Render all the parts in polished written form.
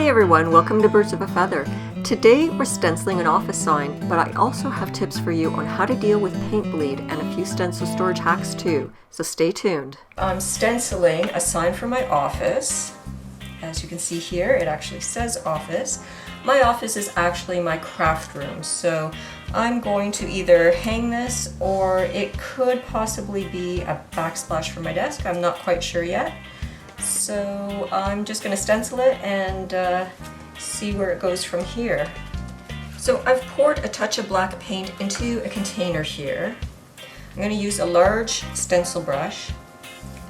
Hey everyone, welcome to Birds of a Feather. Today we're stenciling an office sign, but I also have tips for you on how to deal with paint bleed and a few stencil storage hacks too, so stay tuned. I'm stenciling a sign for my office. As you can see here, it actually says office. My office is actually my craft room, so I'm going to either hang this or it could possibly be a backsplash for my desk. I'm not quite sure yet. So I'm just going to stencil it and see where it goes from here. So I've poured a touch of black paint into a container here. I'm going to use a large stencil brush,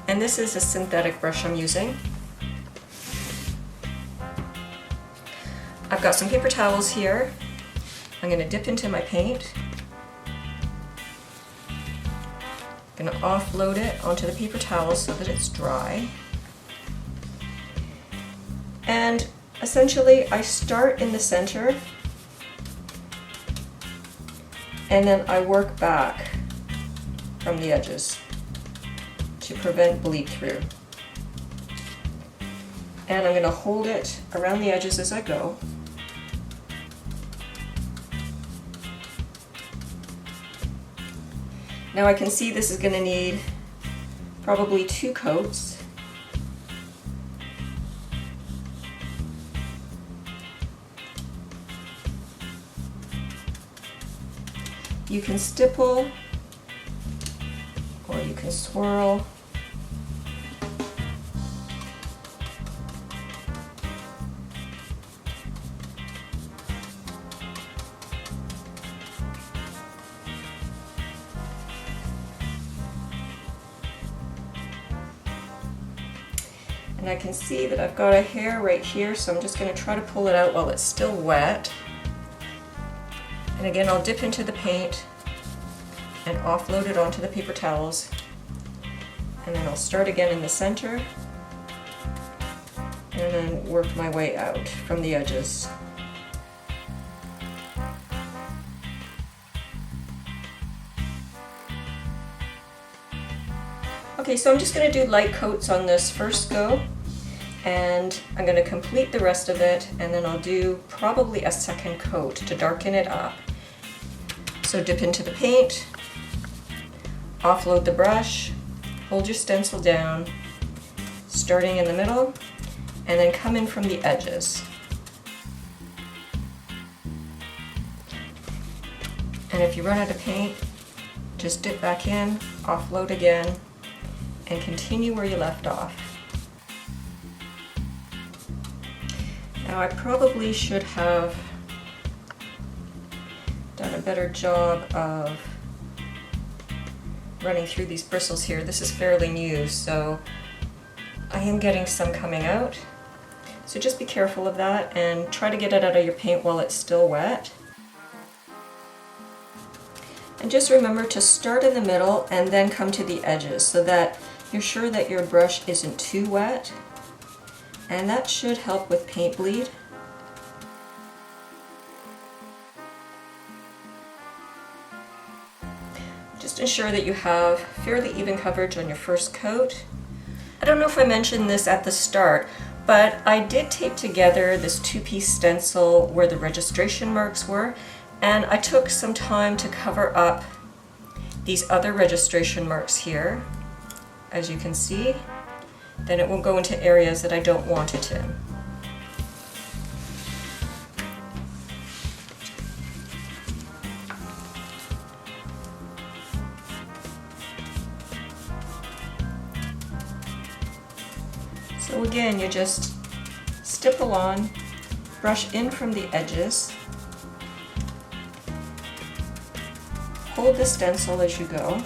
and this is a synthetic brush I'm using. I've got some paper towels here. I'm going to dip into my paint. I'm going to offload it onto the paper towel so that it's dry. And essentially I start in the center and then I work back from the edges to prevent bleed through. And I'm going to hold it around the edges as I go. Now I can see this is going to need probably 2 coats. You can stipple or you can swirl. And I can see that I've got a hair right here, so I'm just going to try to pull it out while it's still wet. And again, I'll dip into the paint and offload it onto the paper towels. And then I'll start again in the center and then work my way out from the edges. Okay, so I'm just going to do light coats on this first go, and I'm going to complete the rest of it, and then I'll do probably a second coat to darken it up. So dip into the paint, offload the brush, hold your stencil down, starting in the middle, and then come in from the edges. And if you run out of paint, just dip back in, offload again, and continue where you left off. Now I probably should have done a better job of running through these bristles here. This is fairly new, so I am getting some coming out. So just be careful of that and try to get it out of your paint while it's still wet. And just remember to start in the middle and then come to the edges so that you're sure that your brush isn't too wet. And that should help with paint bleed. Just ensure that you have fairly even coverage on your first coat. I don't know if I mentioned this at the start, but I did tape together this 2-piece stencil where the registration marks were, and I took some time to cover up these other registration marks here, as you can see. Then it won't go into areas that I don't want it in. So again, you just stipple on, brush in from the edges, hold the stencil as you go,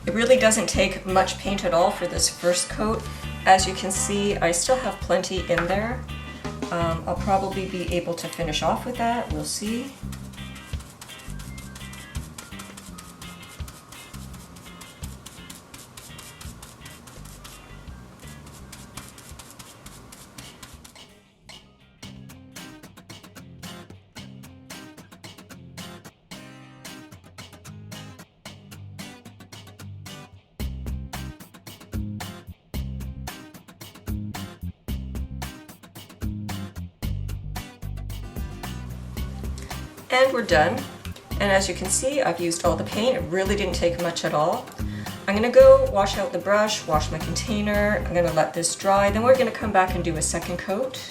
It really doesn't take much paint at all for this first coat. As you can see, I still have plenty in there. I'll probably be able to finish off with that, we'll see. And we're done. And as you can see, I've used all the paint. It really didn't take much at all. I'm gonna go wash out the brush, wash my container. I'm gonna let this dry. Then we're gonna come back and do a second coat.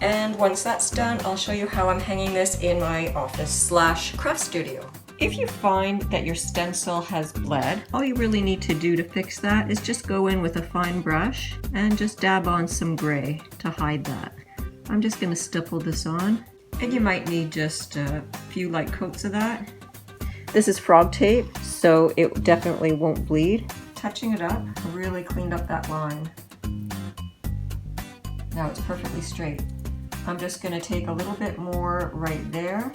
And once that's done, I'll show you how I'm hanging this in my office/craft studio. If you find that your stencil has bled, all you really need to do to fix that is just go in with a fine brush and just dab on some gray to hide that. I'm just gonna stipple this on. And you might need just a few light coats of that. This is frog tape, so it definitely won't bleed. Touching it up, really cleaned up that line. Now it's perfectly straight. I'm just going to take a little bit more right there.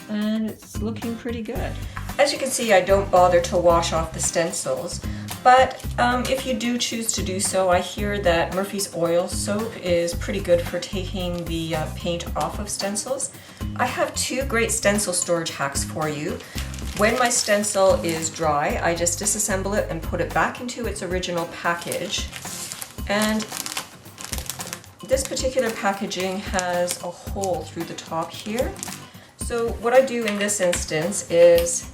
And it's looking pretty good. As you can see, I don't bother to wash off the stencils. But if you do choose to do so, I hear that Murphy's Oil Soap is pretty good for taking the paint off of stencils. I have two great stencil storage hacks for you. When my stencil is dry, I just disassemble it and put it back into its original package. And this particular packaging has a hole through the top here. So what I do in this instance is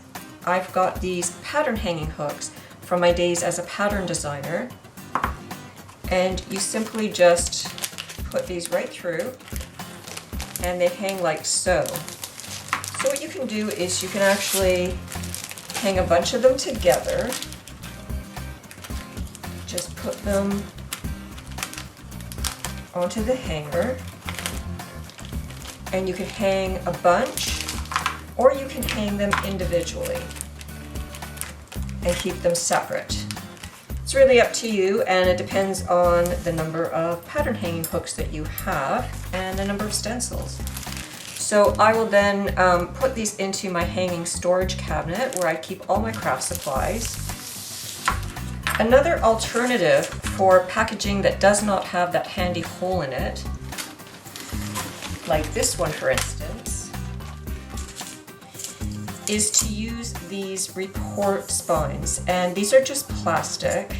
I've got these pattern hanging hooks from my days as a pattern designer, and you simply just put these right through and they hang like so. So what you can do is you can actually hang a bunch of them together. Just put them onto the hanger, and you can hang a bunch or you can hang them individually and keep them separate. It's really up to you, and it depends on the number of pattern hanging hooks that you have and the number of stencils. So I will then put these into my hanging storage cabinet where I keep all my craft supplies. Another alternative for packaging that does not have that handy hole in it, like this one for instance, is to use these report spines, and these are just plastic.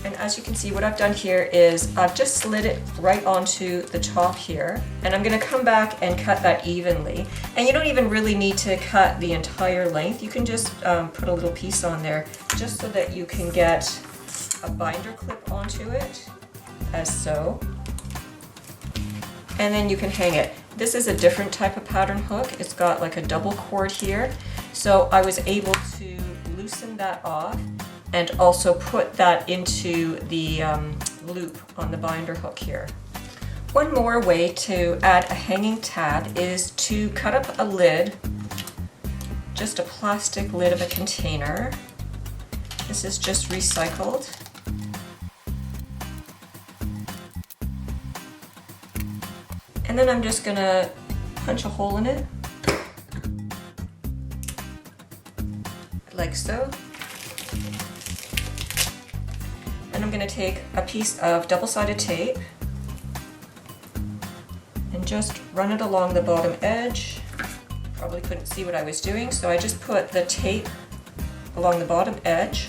And as you can see, what I've done here is I've just slid it right onto the top here, and I'm going to come back and cut that evenly. And you don't even really need to cut the entire length. You can just put a little piece on there just so that you can get a binder clip onto it, as so. And then you can hang it. This is a different type of pattern hook. It's got like a double cord here. So I was able to loosen that off and also put that into the loop on the binder hook here. One more way to add a hanging tab is to cut up a lid, just a plastic lid of a container. This is just recycled. And then I'm just gonna punch a hole in it, like so. And I'm gonna take a piece of double-sided tape and just run it along the bottom edge. Probably couldn't see what I was doing, so I just put the tape along the bottom edge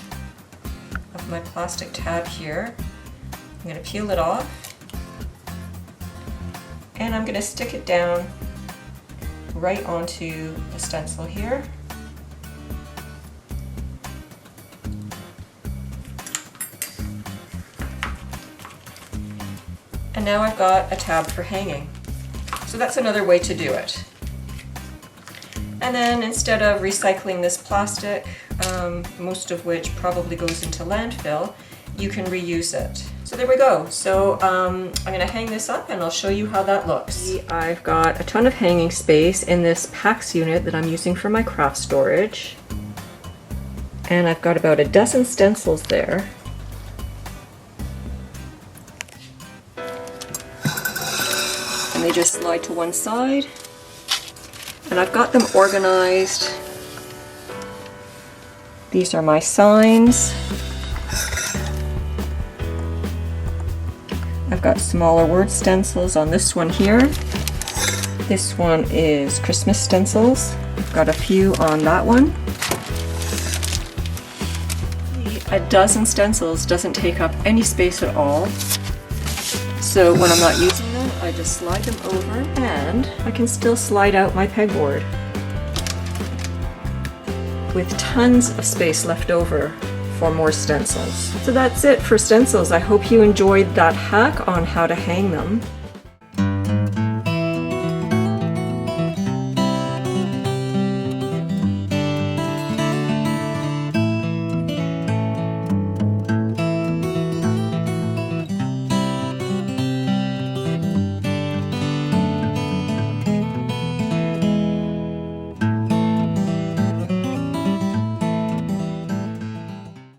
of my plastic tab here. I'm gonna peel it off, and I'm gonna stick it down right onto the stencil here. And now I've got a tab for hanging. So that's another way to do it. And then instead of recycling this plastic, most of which probably goes into landfill, you can reuse it. So there we go. So I'm gonna hang this up and I'll show you how that looks. I've got a ton of hanging space in this PAX unit that I'm using for my craft storage. And I've got about a dozen stencils there. And they just slide to one side. And I've got them organized. These are my signs. I've got smaller word stencils on this one here. This one is Christmas stencils. I've got a few on that one. A dozen stencils doesn't take up any space at all. So when I'm not using them, I just slide them over and I can still slide out my pegboard with tons of space left over for more stencils. So that's it for stencils. I hope you enjoyed that hack on how to hang them.